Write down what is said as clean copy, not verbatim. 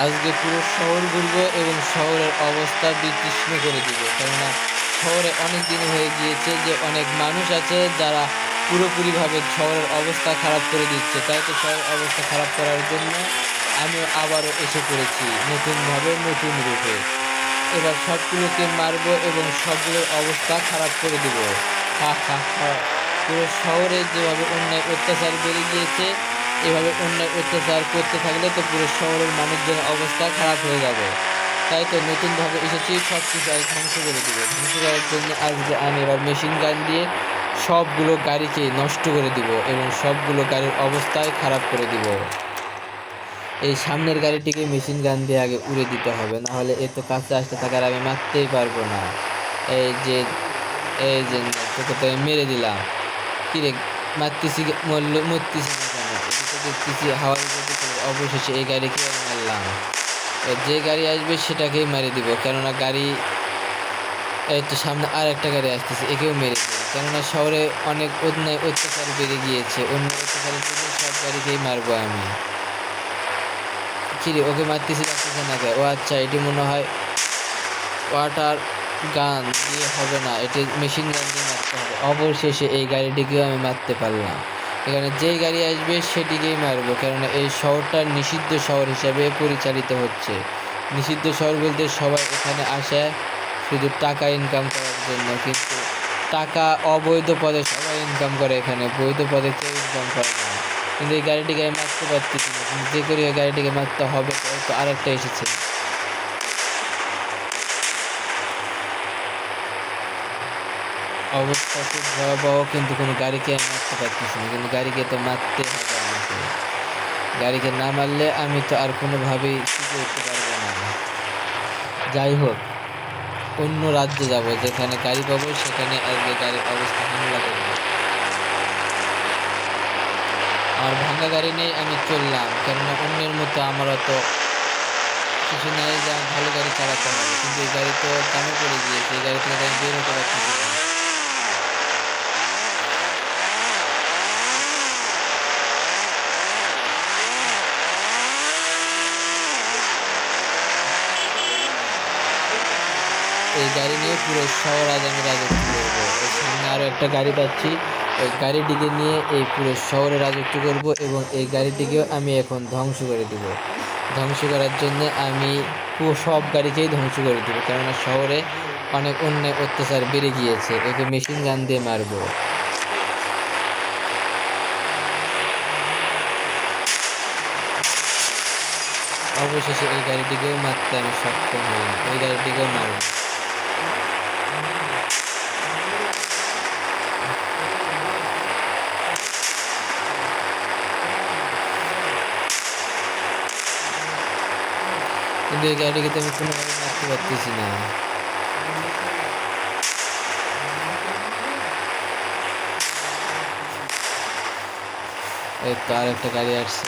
আজকে পুরো শহর ঘুরবো এবং শহরের অবস্থা বিতৃষ্ণ করে দিব। কেননা শহরে অনেক দিন হয়ে গিয়েছে যে অনেক মানুষ আছে যারা পুরোপুরিভাবে শহরের অবস্থা খারাপ করে দিচ্ছে। তাই তো শহরের অবস্থা খারাপ করার জন্য আমিও আবারও এসে পড়েছি নতুনভাবে, নতুন রূপে। এবার সবগুলোকে মারবো এবং সবগুলোর অবস্থা খারাপ করে দিব। হা হা হা! পুরো শহরে যেভাবে অন্যায় অত্যাচার বেড়ে গিয়েছে, এভাবে অন্যায় অত্যাচার করতে থাকলে তো পুরো শহরের মানুষজনের অবস্থা খারাপ হয়ে যাবে। তাই তো নতুনভাবে এসেছি, সব কিছু আজ ধ্বংস করে দিব। ধ্বংস করার জন্য আজকে আমি এবার মেশিন গান দিয়ে সবগুলো গাড়িকে নষ্ট করে দিব এবং সবগুলো গাড়ির অবস্থাই খারাপ করে দিব। এই সামনের গাড়িটিকে মেশিন গান দিয়ে আগে উড়ে দিতে হবে, না হলে এ তো কাছে আসতে থাকার আমি মারতেই পারবো না। এই যে এই যে তোকে তো আমি মেরে দিলাম। কিরে, মারতেছি মরতেছি না কেন? এদিকে দেখতেছি হাওয়ার উপরে অবশেষে এই গাড়িকে আমি মারলাম। যে গাড়ি আসবে সেটাকেই মেরে দিব, কেননা গাড়ি এই তো সামনে আর একটা গাড়ি আসতেছে, একেও মেরে দিই। কেননা শহরে অনেক অন্যায় অত্যাচার বেড়ে গিয়েছে, অন্য অত্যাচারের জন্য সব গাড়িকেই মারবো আমি। কিরে, ওকে মারতেছি লাগতেছে না কে? ও আচ্ছা, এটি মনে হয় ওয়াটার গান দিয়ে হবে না, এটি মেশিন গান দিয়ে মারতে হবে। অবশেষে এই গাড়িটিকেও আমি মারতে পারলাম। এখানে যেই গাড়ি আসবে সেটিকেই মারবো, কেননা এই শহরটা নিষিদ্ধ শহর হিসাবে পরিচালিত হচ্ছে। নিষিদ্ধ শহর বলতে সবাই এখানে আসে শুধু টাকা ইনকাম করার জন্য, কিন্তু টাকা অবৈধ পদে সবাই ইনকাম করে, এখানে বৈধ পদে কেউ ইনকাম করে না। কিন্তু এই গাড়িটিকে আমি মারতে পারতেছি না, কিন্তু যে করে গাড়িটিকে মারতে হবে। তো আরেকটা এসেছে। অবস্থা খুব ভয়াবহ, কিন্তু কোনো গাড়িকে আমি মারতে পারতেছি না, কিন্তু গাড়িকে তো মারতে হবে আমাকে। গাড়িকে না মারলে আমি তো আর কোনোভাবেই টিকে উঠতে পারবো না। যাই হোক, অন্য রাজ্যে যাব, যেখানে গাড়ি পাবো সেখানে আজকে গাড়ির অবস্থা হামলা করবো। আমার ভাঙা গাড়ি নেই, আমি চললাম, কেননা অন্যের মতো আমারও তো কিছু নাই যে আমার ভালো গাড়ি চালাতে হবে। কিন্তু এই গাড়ি তো দামে পড়ে গিয়েছে, এই গাড়ি থেকে আমি বের হতে পারতেছি না। এই গাড়ি নিয়ে পুরো শহর আজ আমি রাজত্ব করবো। ওই সামনে আরও একটা গাড়ি পাচ্ছি, ওই গাড়িটিকে নিয়ে এই পুরো শহরে রাজত্ব করব এবং এই গাড়িটিকেও আমি এখন ধ্বংস করে দিব। ধ্বংস করার জন্য আমি পুরো সব গাড়িকেই ধ্বংস করে দিব, কেননা শহরে অনেক অন্যায় অত্যাচার বেড়ে গিয়েছে। একে মেশিন গান দিয়ে মারবো। অবশেষে এই গাড়িটিকেও মারতে আমি সক্ষম হলাম, এই গাড়িটিকেও মারব। কিন্তু এই গাড়িটিকে তো আমি কোনোভাবে মারতে পারতেছি না। এই তো আর একটা গাড়ি আসছে,